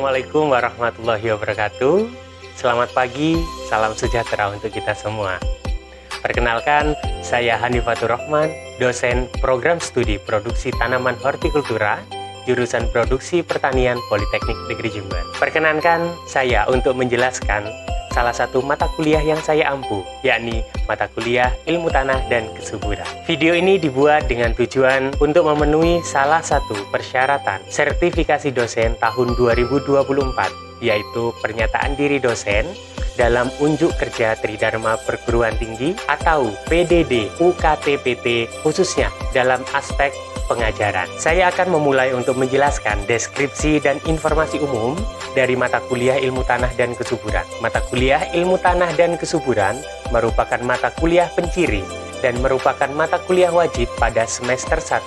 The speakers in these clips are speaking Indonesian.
Assalamualaikum warahmatullahi wabarakatuh. Selamat pagi, salam sejahtera untuk kita semua. Perkenalkan, saya Hanifatur Rahman, dosen program studi produksi tanaman hortikultura, jurusan produksi pertanian Politeknik Negeri Jember. Perkenankan saya untuk menjelaskan salah satu mata kuliah yang saya ampu, yakni mata kuliah Ilmu Tanah dan Kesuburan. Video ini dibuat dengan tujuan untuk memenuhi salah satu persyaratan sertifikasi dosen tahun 2024, yaitu pernyataan diri dosen dalam unjuk kerja Tridharma Perguruan Tinggi atau PDD UKT-PT, khususnya dalam aspek pengajaran. Saya akan memulai untuk menjelaskan deskripsi dan informasi umum dari mata kuliah Ilmu Tanah dan Kesuburan. Mata kuliah Ilmu Tanah dan Kesuburan merupakan mata kuliah penciri dan merupakan mata kuliah wajib pada semester 1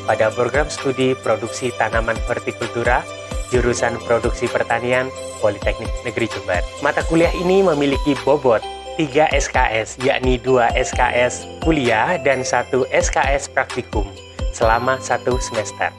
pada program studi produksi tanaman hortikultura jurusan produksi pertanian Politeknik Negeri Jember. Mata kuliah ini memiliki bobot 3 SKS, yakni 2 SKS kuliah dan 1 SKS praktikum selama 1 semester.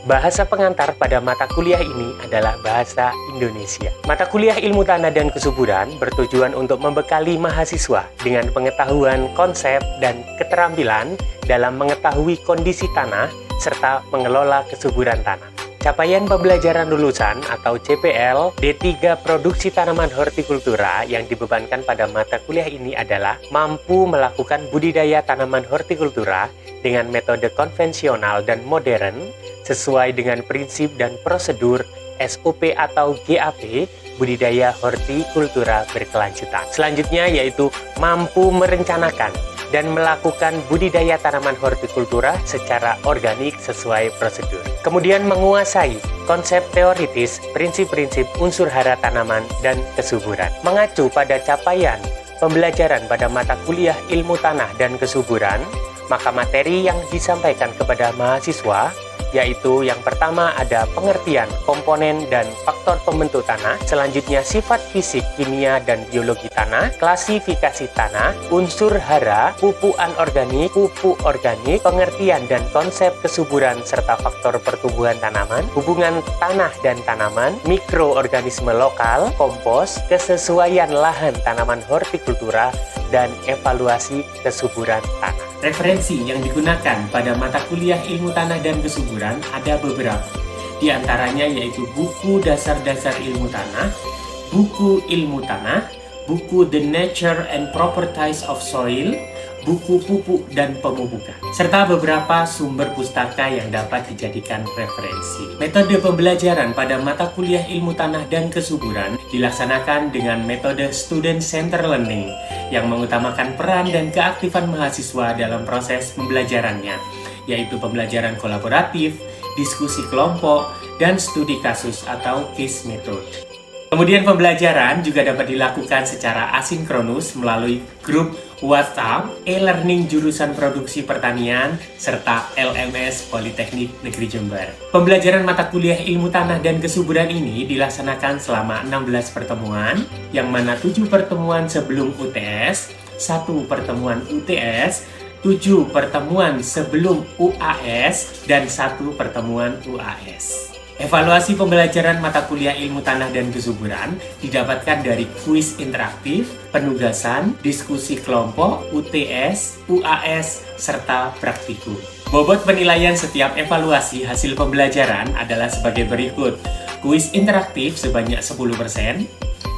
Bahasa pengantar pada mata kuliah ini adalah bahasa Indonesia. Mata kuliah Ilmu Tanah dan Kesuburan bertujuan untuk membekali mahasiswa dengan pengetahuan konsep dan keterampilan dalam mengetahui kondisi tanah serta mengelola kesuburan tanah. Capaian pembelajaran lulusan atau CPL D3 Produksi Tanaman Hortikultura yang dibebankan pada mata kuliah ini adalah mampu melakukan budidaya tanaman hortikultura dengan metode konvensional dan modern sesuai dengan prinsip dan prosedur SOP atau GAP budidaya hortikultura berkelanjutan. Selanjutnya yaitu mampu merencanakan dan melakukan budidaya tanaman hortikultura secara organik sesuai prosedur. Kemudian menguasai konsep teoritis, prinsip-prinsip unsur hara tanaman dan kesuburan. Mengacu pada capaian pembelajaran pada mata kuliah Ilmu Tanah dan Kesuburan, maka materi yang disampaikan kepada mahasiswa yaitu yang pertama ada pengertian komponen dan faktor pembentuk tanah, selanjutnya sifat fisik, kimia, dan biologi tanah, klasifikasi tanah, unsur hara, pupuk anorganik, pupuk organik, pengertian dan konsep kesuburan serta faktor pertumbuhan tanaman, hubungan tanah dan tanaman, mikroorganisme lokal, kompos, kesesuaian lahan tanaman hortikultura, dan evaluasi kesuburan tanah. Referensi yang digunakan pada mata kuliah Ilmu Tanah dan Kesuburan ada beberapa. Di antaranya yaitu buku Dasar-Dasar Ilmu Tanah, buku Ilmu Tanah, buku The Nature and Properties of Soil, buku pupuk dan pemupukan, serta beberapa sumber pustaka yang dapat dijadikan referensi. Metode pembelajaran pada mata kuliah Ilmu Tanah dan Kesuburan dilaksanakan dengan metode Student Center Learning yang mengutamakan peran dan keaktifan mahasiswa dalam proses pembelajarannya, yaitu pembelajaran kolaboratif, diskusi kelompok, dan studi kasus atau case method. Kemudian pembelajaran juga dapat dilakukan secara asinkronus melalui grup WhatsApp, e-learning jurusan produksi pertanian, serta LMS Politeknik Negeri Jember. Pembelajaran mata kuliah Ilmu Tanah dan Kesuburan ini dilaksanakan selama 16 pertemuan, yang mana 7 pertemuan sebelum UTS, 1 pertemuan UTS, 7 pertemuan sebelum UAS, dan 1 pertemuan UAS. Evaluasi pembelajaran mata kuliah Ilmu Tanah dan Kesuburan didapatkan dari kuis interaktif, penugasan, diskusi kelompok, UTS, UAS, serta praktikum. Bobot penilaian setiap evaluasi hasil pembelajaran adalah sebagai berikut. Kuis interaktif sebanyak 10%,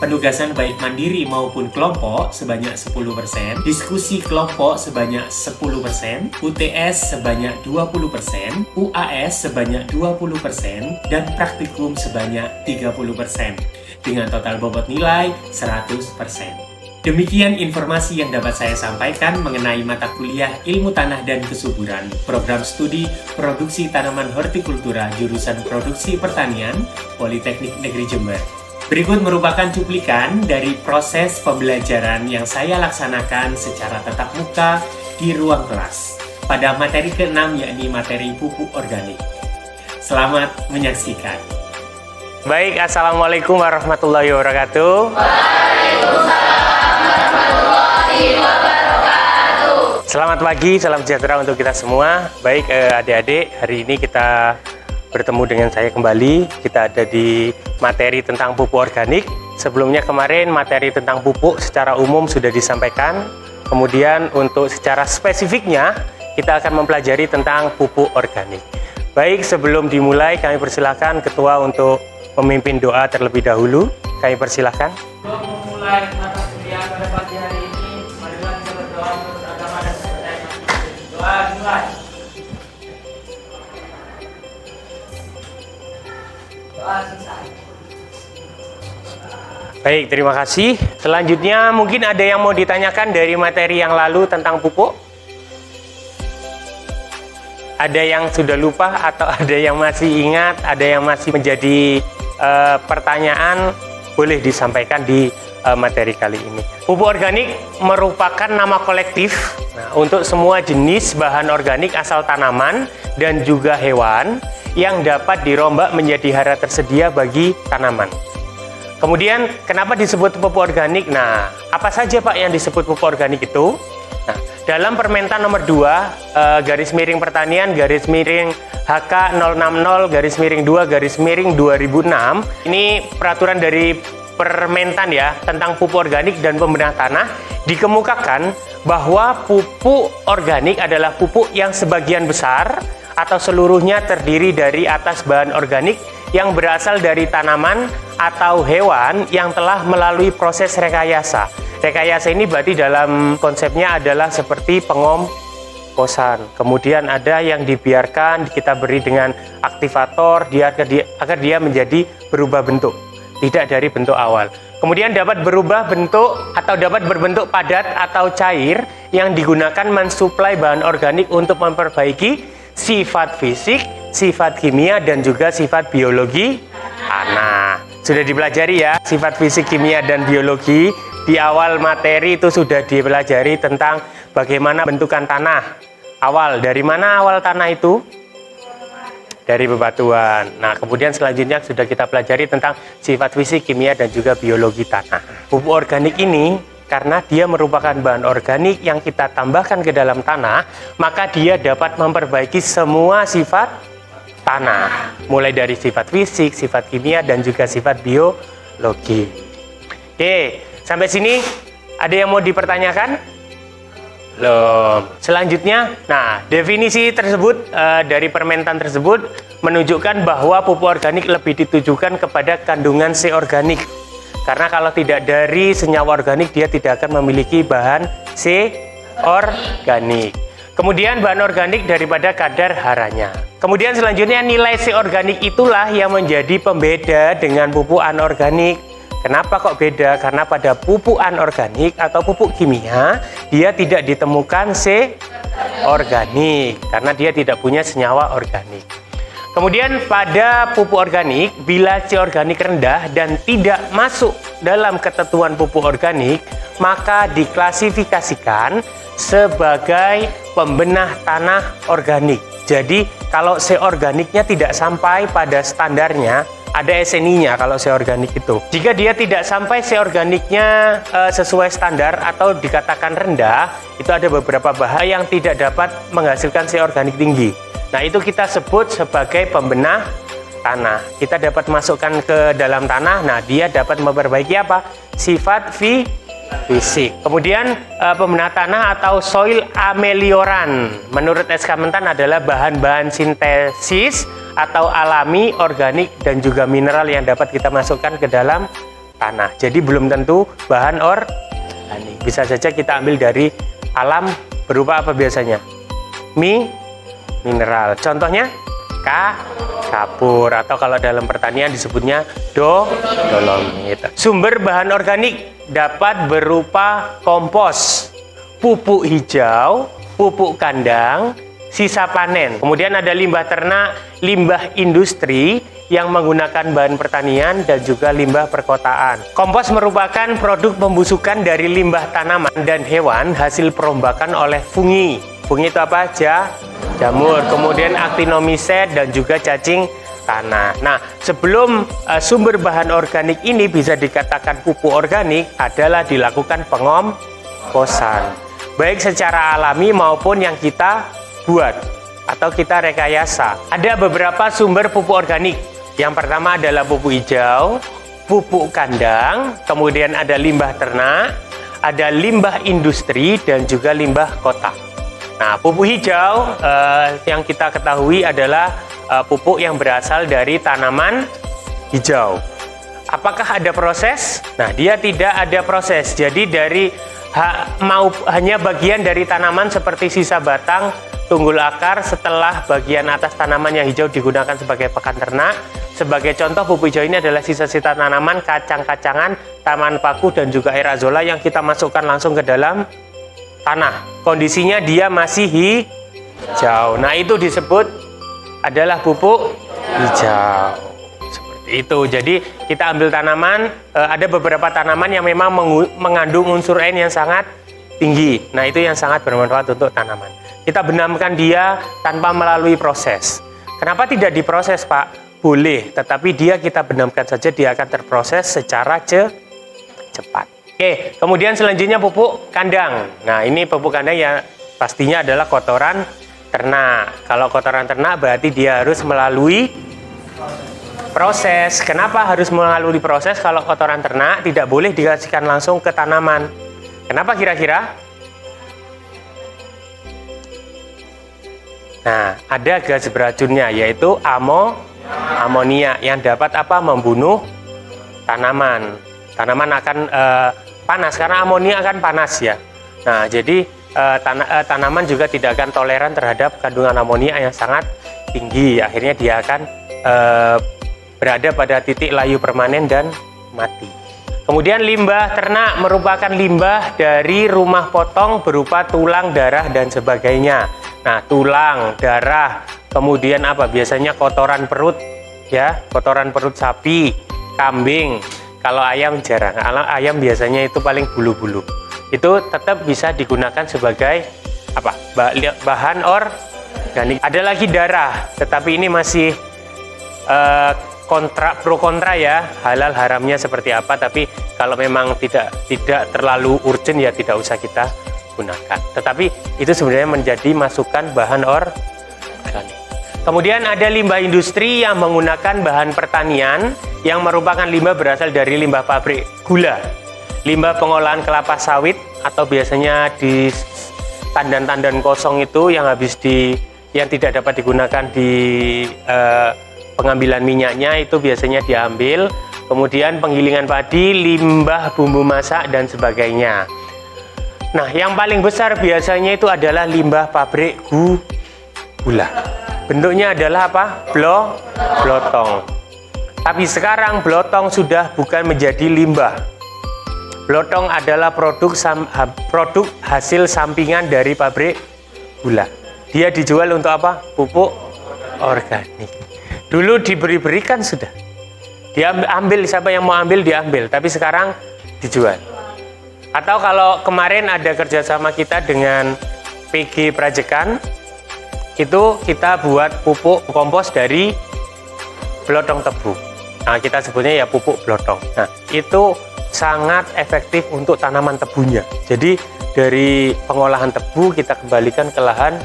penugasan baik mandiri maupun kelompok sebanyak 10%, diskusi kelompok sebanyak 10%, UTS sebanyak 20%, UAS sebanyak 20%, dan praktikum sebanyak 30%, dengan total bobot nilai 100%. Demikian informasi yang dapat saya sampaikan mengenai mata kuliah Ilmu Tanah dan Kesuburan, program studi produksi tanaman hortikultura jurusan produksi pertanian Politeknik Negeri Jember. Berikut merupakan cuplikan dari proses pembelajaran yang saya laksanakan secara tatap muka di ruang kelas pada materi ke-6, yakni materi pupuk organik. Selamat menyaksikan. Baik, Assalamualaikum warahmatullahi wabarakatuh. Waalaikumsalam warahmatullahi wabarakatuh. Selamat pagi, salam sejahtera untuk kita semua. Baik adik-adik, hari ini kita bertemu dengan saya kembali. Kita ada di materi tentang pupuk organik. Sebelumnya kemarin materi tentang pupuk secara umum sudah disampaikan. Kemudian untuk secara spesifiknya kita akan mempelajari tentang pupuk organik. Baik, sebelum dimulai kami persilahkan Ketua untuk memimpin doa terlebih dahulu. Kami persilahkan. Untuk memulai mata kuliah pada pagi hari ini, marilah kita berdoa menurut agama dan kepercayaan masing-masing. Doa dimulai. Doa selesai. Baik, terima kasih. Selanjutnya mungkin ada yang mau ditanyakan dari materi yang lalu tentang pupuk? Ada yang sudah lupa atau ada yang masih ingat, ada yang masih menjadi pertanyaan, boleh disampaikan di materi kali ini. Pupuk organik merupakan nama kolektif untuk semua jenis bahan organik asal tanaman dan juga hewan yang dapat dirombak menjadi hara tersedia bagi tanaman. Kemudian kenapa disebut pupuk organik? Nah, apa saja Pak yang disebut pupuk organik itu? Nah, dalam Permentan nomor 2 garis miring pertanian garis miring HK 060 garis miring 2 garis miring 2006, ini peraturan dari Permentan ya tentang pupuk organik dan pembenahan tanah, dikemukakan bahwa pupuk organik adalah pupuk yang sebagian besar atau seluruhnya terdiri dari atas bahan organik yang berasal dari tanaman atau hewan yang telah melalui proses rekayasa. Rekayasa ini berarti dalam konsepnya adalah seperti pengomposan. Kemudian ada yang dibiarkan kita beri dengan aktivator agar dia menjadi berubah bentuk, tidak dari bentuk awal. Kemudian dapat berubah bentuk atau dapat berbentuk padat atau cair yang digunakan mensuplai bahan organik untuk memperbaiki sifat fisik, sifat kimia, dan juga sifat biologi tanah. Sudah dipelajari ya, sifat fisik, kimia, dan biologi. Di awal materi itu sudah dipelajari tentang bagaimana bentukan tanah. Dari mana awal tanah itu? Dari bebatuan. Nah, kemudian selanjutnya sudah kita pelajari tentang sifat fisik, kimia, dan juga biologi tanah. Pupuk organik ini karena dia merupakan bahan organik yang kita tambahkan ke dalam tanah, maka dia dapat memperbaiki semua sifat tanah, mulai dari sifat fisik, sifat kimia, dan juga sifat biologi. Oke, sampai sini ada yang mau dipertanyakan? Belum. Selanjutnya, nah definisi tersebut dari Permentan tersebut menunjukkan bahwa pupuk organik lebih ditujukan kepada kandungan C organik. Karena kalau tidak dari senyawa organik, dia tidak akan memiliki bahan C organik. Kemudian bahan organik daripada kadar haranya. Kemudian selanjutnya nilai C organik itulah yang menjadi pembeda dengan pupuk anorganik. Kenapa kok beda? Karena pada pupuk anorganik atau pupuk kimia, dia tidak ditemukan C organik karena dia tidak punya senyawa organik. Kemudian pada pupuk organik, bila C organik rendah dan tidak masuk dalam ketentuan pupuk organik, maka diklasifikasikan sebagai pembenah tanah organik. Jadi kalau C organiknya tidak sampai pada standarnya, ada SNI-nya kalau C organik itu. Jika dia tidak sampai C organiknya sesuai standar atau dikatakan rendah, itu ada beberapa bahan yang tidak dapat menghasilkan C organik tinggi. Nah, itu kita sebut sebagai pembenah tanah. Kita dapat masukkan ke dalam tanah, nah dia dapat memperbaiki apa? Sifat fisik. Kemudian pembenah tanah atau soil amelioran menurut SK Mentan adalah bahan-bahan sintesis atau alami, organik, dan juga mineral yang dapat kita masukkan ke dalam tanah. Jadi belum tentu bahan organik. Bisa saja kita ambil dari alam berupa apa biasanya? Mineral. Contohnya kapur, atau kalau dalam pertanian disebutnya dolomit. Sumber bahan organik dapat berupa kompos, pupuk hijau, pupuk kandang, sisa panen. Kemudian ada limbah ternak, limbah industri yang menggunakan bahan pertanian, dan juga limbah perkotaan. Kompos merupakan produk pembusukan dari limbah tanaman dan hewan hasil perombakan oleh fungi. Fungi itu apa aja? Jamur, kemudian actinomycet, dan juga cacing tanah. Nah, sebelum sumber bahan organik ini bisa dikatakan pupuk organik adalah dilakukan pengomposan, baik secara alami maupun yang kita buat. atau kita rekayasa. Ada beberapa sumber pupuk organik. Yang pertama adalah pupuk hijau, pupuk kandang, kemudian ada limbah ternak, ada limbah industri, dan juga limbah kota. Nah, pupuk hijau yang kita ketahui adalah pupuk yang berasal dari tanaman hijau. Apakah ada proses? Nah, dia tidak ada proses. Jadi dari hanya bagian dari tanaman seperti sisa batang, tunggul akar, setelah bagian atas tanaman yang hijau digunakan sebagai pakan ternak. Sebagai contoh, pupuk hijau ini adalah sisa-sisa tanaman, kacang-kacangan, taman paku, dan juga air azolla yang kita masukkan langsung ke dalam tanah. Kondisinya dia masih hijau. Nah, itu disebut adalah pupuk hijau. Seperti itu. Jadi kita ambil tanaman, ada beberapa tanaman yang memang mengandung unsur N yang sangat tinggi. Nah, itu yang sangat bermanfaat untuk tanaman. Kita benamkan dia tanpa melalui proses. Kenapa tidak diproses, Pak? Boleh, tetapi dia kita benamkan saja, dia akan terproses secara cepat. Oke, kemudian selanjutnya pupuk kandang. Nah, ini pupuk kandang yang pastinya adalah kotoran ternak. Kalau kotoran ternak berarti dia harus melalui proses. Kenapa harus melalui proses? Kalau kotoran ternak tidak boleh dikasihkan langsung ke tanaman. Kenapa kira-kira? Nah, ada gas beracunnya, yaitu amonia yang dapat membunuh tanaman. Tanaman akan panas karena amonia akan panas ya. Nah, jadi tanaman juga tidak akan toleran terhadap kandungan amonia yang sangat tinggi. Akhirnya dia akan berada pada titik layu permanen dan mati. Kemudian limbah ternak merupakan limbah dari rumah potong berupa tulang, darah, dan sebagainya. Nah, tulang, darah, kemudian biasanya kotoran perut ya, kotoran perut sapi, kambing. Kalau ayam jarang. Ayam biasanya itu paling bulu-bulu. Itu tetap bisa digunakan sebagai bahan organik. Ada lagi darah, tetapi ini masih pro kontra ya, halal haramnya seperti apa. Tapi kalau memang tidak terlalu urgent ya tidak usah kita gunakan. Tetapi itu sebenarnya menjadi masukan bahan organik. Kemudian ada limbah industri yang menggunakan bahan pertanian yang merupakan limbah berasal dari limbah pabrik gula, limbah pengolahan kelapa sawit, atau biasanya di tandan-tandan kosong itu yang yang tidak dapat digunakan di pengambilan minyaknya, itu biasanya diambil. Kemudian penggilingan padi, limbah bumbu masak, dan sebagainya. Nah, yang paling besar biasanya itu adalah limbah pabrik gula. Bentuknya adalah blotong. Tapi sekarang blotong sudah bukan menjadi limbah. Blotong adalah produk hasil sampingan dari pabrik gula. Dia dijual untuk pupuk organik. Dulu diberikan sudah. Diambil, siapa yang mau ambil diambil, tapi sekarang dijual. Atau kalau kemarin ada kerjasama kita dengan PG Prajekan, itu kita buat pupuk kompos dari blotong tebu. Nah, kita sebutnya ya pupuk blotong. Nah, itu sangat efektif untuk tanaman tebunya. Jadi dari pengolahan tebu kita kembalikan ke lahan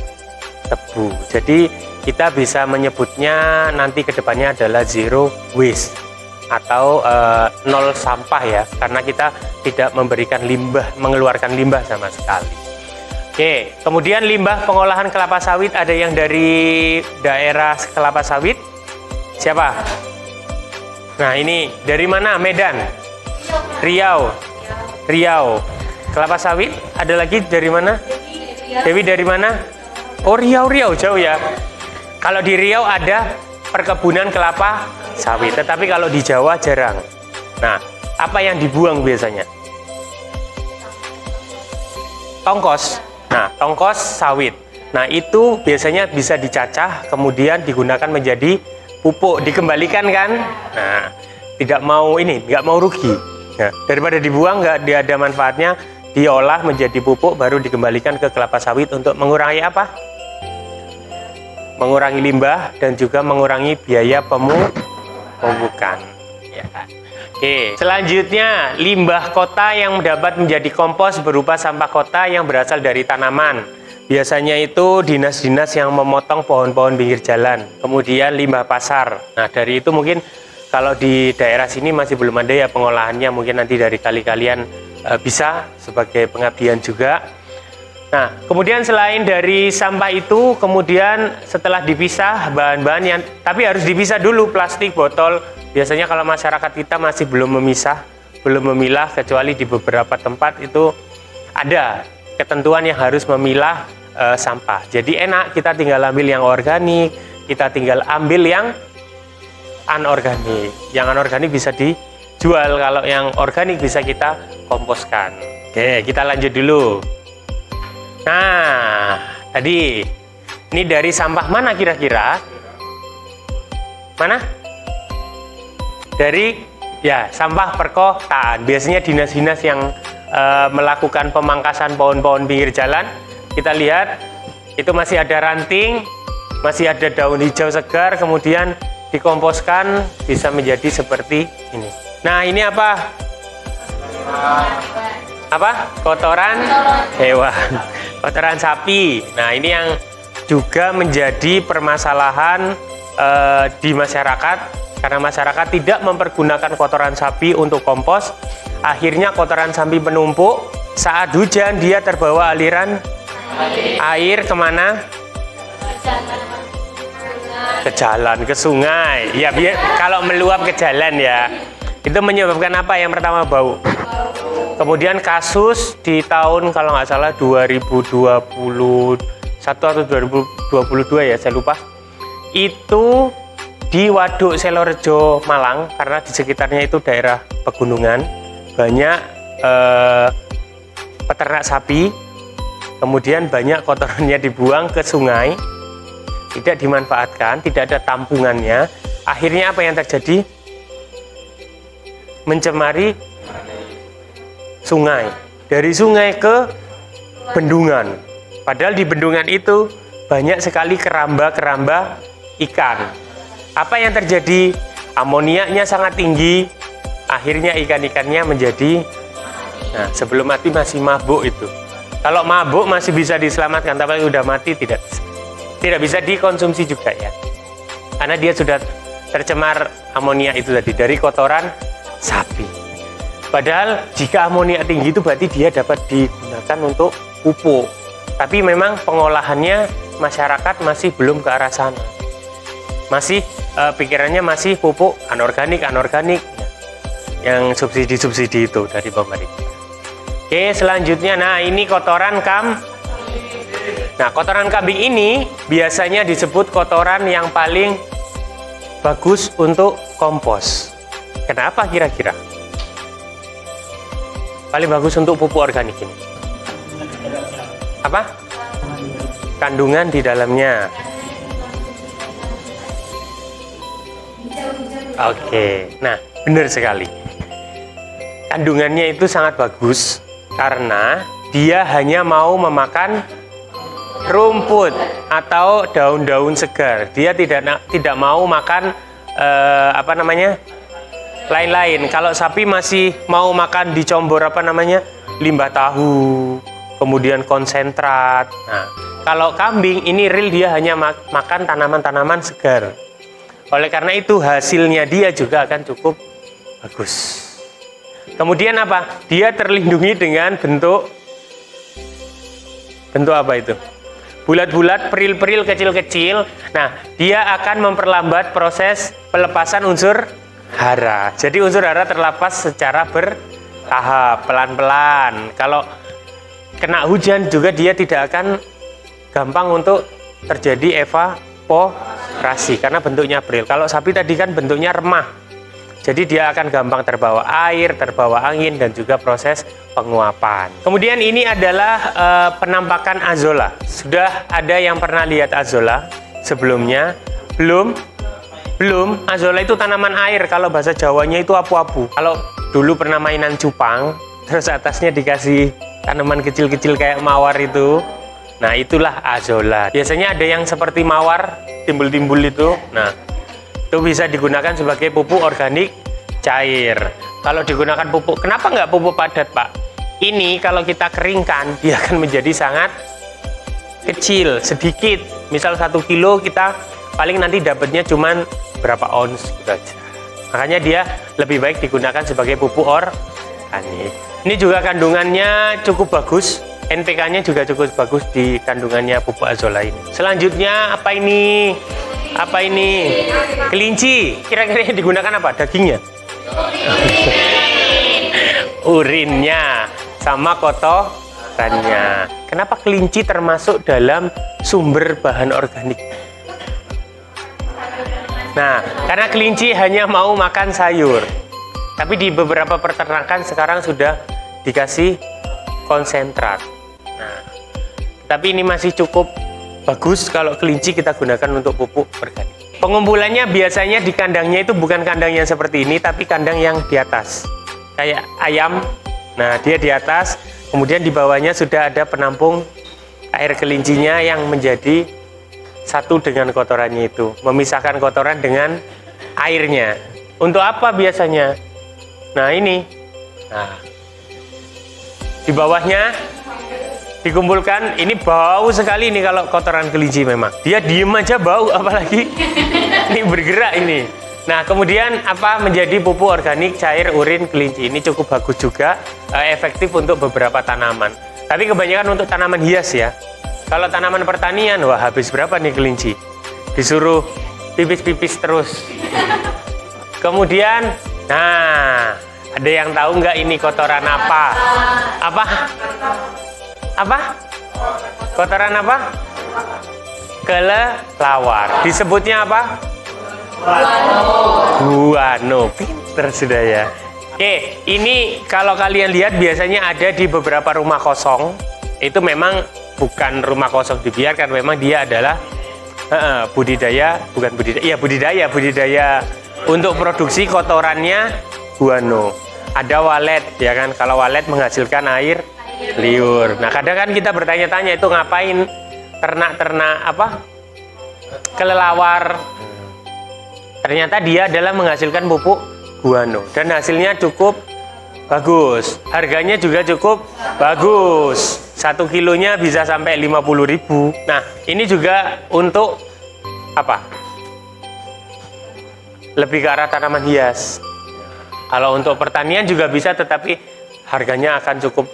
tebu. Jadi kita bisa menyebutnya nanti kedepannya adalah zero waste atau nol sampah ya, karena kita tidak memberikan mengeluarkan limbah sama sekali. Oke, kemudian limbah pengolahan kelapa sawit, ada yang dari daerah kelapa sawit? Siapa? Nah, ini dari mana? Medan, Riau. Kelapa sawit, ada lagi dari mana? Dewi dari mana? Oh, Riau jauh ya. Kalau di Riau ada perkebunan kelapa sawit, tetapi kalau di Jawa jarang. Nah, apa yang dibuang biasanya? Tongkos. Nah, tongkos sawit. Nah, itu biasanya bisa dicacah, kemudian digunakan menjadi pupuk, dikembalikan kan? Nah, nggak mau rugi. Nah, daripada dibuang, nggak ada manfaatnya, diolah menjadi pupuk, baru dikembalikan ke kelapa sawit untuk mengurangi mengurangi limbah dan juga mengurangi biaya pemupukan. Ya. Oke, selanjutnya limbah kota yang dapat menjadi kompos berupa sampah kota yang berasal dari tanaman. Biasanya itu dinas-dinas yang memotong pohon-pohon pinggir jalan, kemudian limbah pasar. Nah, dari itu mungkin kalau di daerah sini masih belum ada ya pengolahannya, mungkin nanti dari kalian bisa sebagai pengabdian juga. Nah, kemudian selain dari sampah itu, kemudian setelah dipisah bahan-bahan yang, tapi harus dipisah dulu, plastik, botol. Biasanya kalau masyarakat kita masih belum memisah, belum memilah, kecuali di beberapa tempat itu ada ketentuan yang harus memilah sampah. Jadi enak, kita tinggal ambil yang organik, kita tinggal ambil yang anorganik. Yang anorganik bisa dijual, kalau yang organik bisa kita komposkan. Oke, kita lanjut dulu. Nah, tadi ini dari sampah mana kira-kira? Mana? Dari ya sampah perkotaan. Biasanya dinas-dinas yang melakukan pemangkasan pohon-pohon pinggir jalan. Kita lihat itu masih ada ranting, masih ada daun hijau segar, kemudian dikomposkan bisa menjadi seperti ini. Nah, ini apa? Apa? Kotoran hewan, kotoran sapi. Nah, ini yang juga menjadi permasalahan di masyarakat, karena masyarakat tidak mempergunakan kotoran sapi untuk kompos. Akhirnya kotoran sapi menumpuk. Saat hujan dia terbawa aliran air kemana? Ke jalan, ke sungai. Ya, kalau meluap ke jalan ya. Itu menyebabkan apa? Yang pertama bau. Kemudian kasus di tahun kalau nggak salah 2021 atau 2022 ya, saya lupa. Itu di Waduk Selorejo, Malang, karena di sekitarnya itu daerah pegunungan, banyak peternak sapi. Kemudian banyak kotorannya dibuang ke sungai, tidak dimanfaatkan, tidak ada tampungannya. Akhirnya apa yang terjadi? Mencemari sungai. Dari sungai ke bendungan. Padahal di bendungan itu banyak sekali keramba-keramba ikan. Apa yang terjadi? Amoniaknya sangat tinggi. Akhirnya ikan-ikannya menjadi, nah, sebelum mati masih mabuk itu. Kalau mabuk masih bisa diselamatkan, tapi udah mati tidak bisa dikonsumsi juga ya, karena dia sudah tercemar amoniak itu tadi dari kotoran sapi. Padahal jika amoniak tinggi itu berarti dia dapat digunakan untuk pupuk, tapi memang pengolahannya masyarakat masih belum ke arah sana, masih pikirannya masih pupuk anorganik yang subsidi itu dari pemerintah. Oke, selanjutnya, nah ini kotoran Nah, kotoran kambing ini biasanya disebut kotoran yang paling bagus untuk kompos. Kenapa kira-kira? Paling bagus untuk pupuk organik ini. Apa? Kandungan di dalamnya. Oke, nah benar sekali. Kandungannya itu sangat bagus. Karena dia hanya mau memakan rumput atau daun-daun segar. Dia tidak mau makan lain-lain. Kalau sapi masih mau makan dicombor limbah tahu, kemudian konsentrat. Nah, kalau kambing ini real dia hanya makan tanaman-tanaman segar. Oleh karena itu hasilnya dia juga akan cukup bagus. Kemudian apa? Dia terlindungi dengan bentuk apa itu? Bulat-bulat, peril-peril kecil-kecil. Nah, dia akan memperlambat proses pelepasan unsur hara. Jadi unsur hara terlepas secara bertahap, pelan-pelan. Kalau kena hujan juga dia tidak akan gampang untuk terjadi evaporasi karena bentuknya peril. Kalau sapi tadi kan bentuknya remah. Jadi dia akan gampang terbawa air, terbawa angin, dan juga proses penguapan. Kemudian ini adalah penampakan azolla. Sudah ada yang pernah lihat azolla sebelumnya? Belum? Belum. Azolla itu tanaman air. Kalau bahasa Jawanya itu apu-apu. Kalau dulu pernah mainan cupang, terus atasnya dikasih tanaman kecil-kecil kayak mawar itu. Nah, itulah azolla. Biasanya ada yang seperti mawar, timbul-timbul itu. Nah, itu bisa digunakan sebagai pupuk organik cair. Kalau digunakan pupuk, kenapa nggak pupuk padat, Pak? Ini kalau kita keringkan, dia akan menjadi sangat kecil, sedikit. Misal 1 kilo kita paling nanti dapatnya cuman berapa ons gitu aja. Makanya dia lebih baik digunakan sebagai pupuk organik. Ini juga kandungannya cukup bagus. NPK-nya juga cukup bagus di kandungannya pupuk azolla ini. Selanjutnya apa ini? Apa ini? Kelinci. Kira-kira yang digunakan apa? Dagingnya? Urinnya sama kotorannya. Kenapa kelinci termasuk dalam sumber bahan organik? Nah, karena kelinci hanya mau makan sayur. Tapi di beberapa peternakan sekarang sudah dikasih konsentrat. Nah, tapi ini masih cukup bagus kalau kelinci kita gunakan untuk pupuk organik. Pengumpulannya biasanya di kandangnya itu bukan kandang yang seperti ini, tapi kandang yang di atas. Kayak ayam, nah dia di atas, kemudian di bawahnya sudah ada penampung air kelincinya yang menjadi satu dengan kotorannya itu. Memisahkan kotoran dengan airnya. Untuk apa biasanya? Nah ini. Nah, di bawahnya dikumpulkan, ini bau sekali nih kalau kotoran kelinci memang. Dia diem aja bau, apalagi ini bergerak ini. Nah, kemudian apa menjadi pupuk organik cair urin kelinci. Ini cukup bagus juga, efektif untuk beberapa tanaman. Tapi kebanyakan untuk tanaman hias ya. Kalau tanaman pertanian, wah habis berapa nih kelinci? Disuruh pipis-pipis terus. Kemudian, nah, ada yang tahu nggak ini kotoran apa? Apa? Apa? Kotoran apa? Kelelawar. Disebutnya apa? Guano. Pinter sudah ya. Oke, ini kalau kalian lihat biasanya ada di beberapa rumah kosong. Itu memang bukan rumah kosong dibiarkan, memang dia adalah budidaya untuk produksi kotorannya guano. Ada walet ya kan, kalau walet menghasilkan air liur. Nah kadang kan kita bertanya-tanya itu ngapain ternak-ternak apa kelelawar. Ternyata dia adalah menghasilkan pupuk guano dan hasilnya cukup bagus. Harganya juga cukup bagus. 1 kilonya bisa sampai 50.000. Nah ini juga untuk apa? Lebih ke arah tanaman hias. Kalau untuk pertanian juga bisa, tetapi harganya akan cukup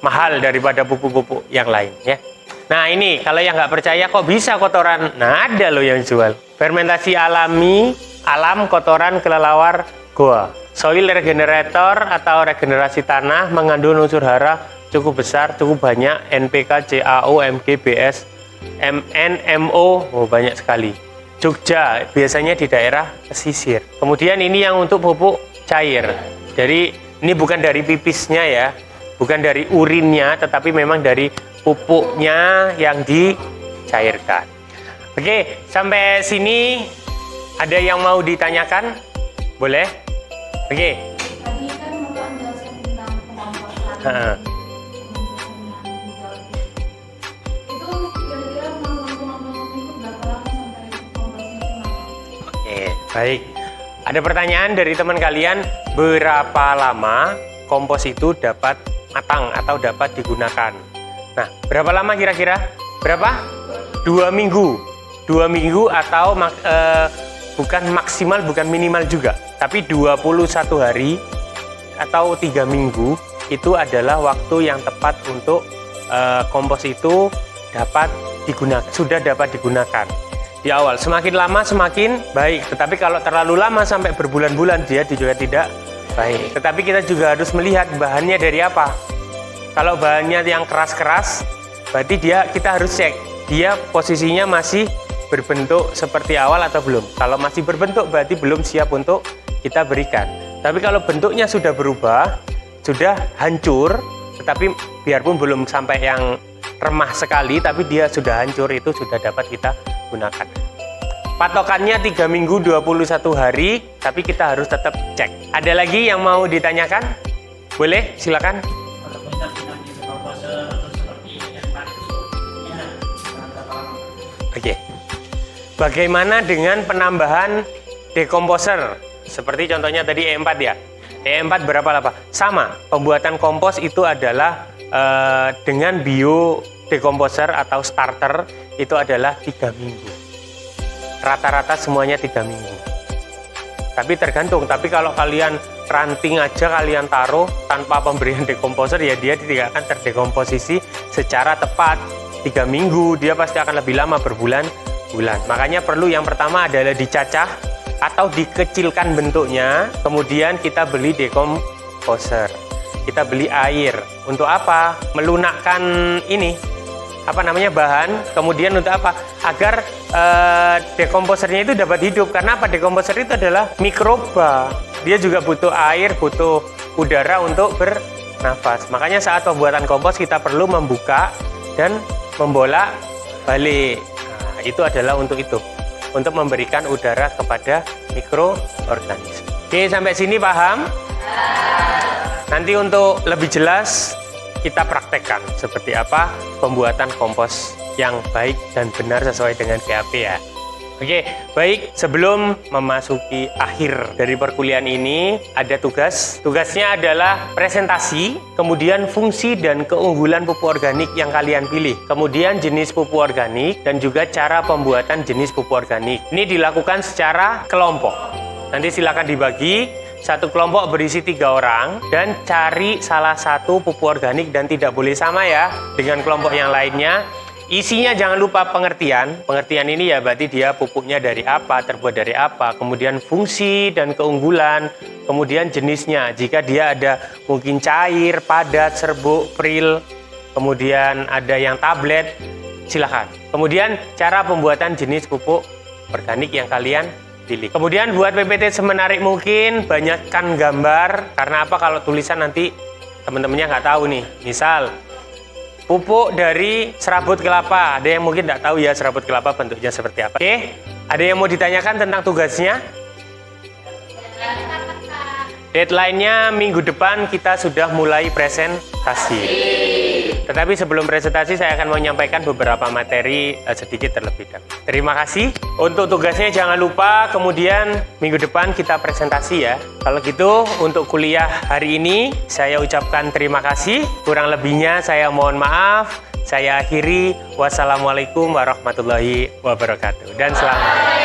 mahal daripada pupuk-pupuk yang lain ya. Nah ini kalau yang nggak percaya kok bisa kotoran, nah ada loh yang jual. Fermentasi alami, alam kotoran kelelawar goa. Soil regenerator atau regenerasi tanah mengandung unsur hara cukup besar, cukup banyak, NPK, CaO, Mg, Bs, Mn, Mo, oh banyak sekali. Jogja biasanya di daerah pesisir. Kemudian ini yang untuk pupuk cair. Jadi ini bukan dari pipisnya ya, bukan dari urinnya, tetapi memang dari pupuknya yang dicairkan. Oke, sampai sini ada yang mau ditanyakan? Boleh? Oke. Tadi kan Bapak menjelaskan tentang pengomposan. Itu kira-kira pengomposan itu berapa lama sampai komposnya matang? Oke, baik. Ada pertanyaan dari teman kalian, berapa lama kompos itu dapat matang atau dapat digunakan? Nah, berapa lama kira-kira? Berapa? 2 minggu. 2 minggu atau bukan maksimal, bukan minimal juga. Tapi 21 hari atau 3 minggu itu adalah waktu yang tepat untuk kompos itu dapat digunakan, sudah dapat digunakan. Di awal, semakin lama semakin baik. Tetapi kalau terlalu lama sampai berbulan-bulan dia juga tidak baik. Tetapi kita juga harus melihat bahannya dari apa. Kalau bahannya yang keras-keras, berarti kita harus cek dia posisinya masih berbentuk seperti awal atau belum. Kalau masih berbentuk berarti belum siap untuk kita berikan. Tapi kalau bentuknya sudah berubah, sudah hancur, tetapi biarpun belum sampai yang remah sekali, tapi dia sudah hancur, itu sudah dapat kita gunakan. Patokannya 3 minggu 21 hari, tapi kita harus tetap cek. Ada lagi yang mau ditanyakan? Boleh, silakan. Oke. Bagaimana dengan penambahan dekomposer? Seperti contohnya tadi E4 ya. E4 berapa lama? Sama. Pembuatan kompos itu adalah dengan bio dekomposer atau starter itu adalah 3 minggu. Rata-rata semuanya 3 minggu. Tapi tergantung, tapi kalau kalian ranting aja kalian taruh tanpa pemberian dekomposer, ya dia tidak akan terdekomposisi secara tepat. 3 minggu, dia pasti akan lebih lama, berbulan-bulan. Makanya perlu yang pertama adalah dicacah atau dikecilkan bentuknya, kemudian kita beli dekomposer. Kita beli air. Untuk apa? Melunakkan ini, bahan. Kemudian untuk apa? Agar dekomposernya itu dapat hidup. Karena apa? Dekomposer itu adalah mikroba. Dia juga butuh air, butuh udara untuk bernafas. Makanya saat pembuatan kompos kita perlu membuka dan membolak balik. Nah, itu adalah untuk itu. Untuk memberikan udara kepada mikroorganisme. Oke, sampai sini paham? Nanti untuk lebih jelas kita praktekkan seperti apa pembuatan kompos yang baik dan benar sesuai dengan BAP ya. Oke, baik, sebelum memasuki akhir dari perkuliahan ini ada tugas. Tugasnya adalah presentasi, kemudian fungsi dan keunggulan pupuk organik yang kalian pilih, kemudian jenis pupuk organik dan juga cara pembuatan jenis pupuk organik. Ini dilakukan secara kelompok. Nanti silakan dibagi. Satu kelompok berisi 3 orang dan cari salah satu pupuk organik dan tidak boleh sama ya dengan kelompok yang lainnya. Isinya jangan lupa pengertian. Pengertian ini ya berarti dia pupuknya dari apa, terbuat dari apa, kemudian fungsi dan keunggulan, kemudian jenisnya. Jika dia ada mungkin cair, padat, serbuk, pril, kemudian ada yang tablet, silakan. Kemudian cara pembuatan jenis pupuk organik yang kalian pilih. Kemudian buat PPT semenarik mungkin, banyakkan gambar. Karena apa? Kalau tulisan nanti teman-temannya nggak tahu nih. Misal pupuk dari serabut kelapa. Ada yang mungkin nggak tahu ya serabut kelapa bentuknya seperti apa. Oke, ada yang mau ditanyakan tentang tugasnya? Deadline-nya minggu depan kita sudah mulai presentasi. Tetapi sebelum presentasi saya akan menyampaikan beberapa materi sedikit terlebih dahulu. Terima kasih. Untuk tugasnya jangan lupa kemudian minggu depan kita presentasi ya. Kalau gitu untuk kuliah hari ini saya ucapkan terima kasih. Kurang lebihnya saya mohon maaf. Saya akhiri. Wassalamualaikum warahmatullahi wabarakatuh. Dan selamat.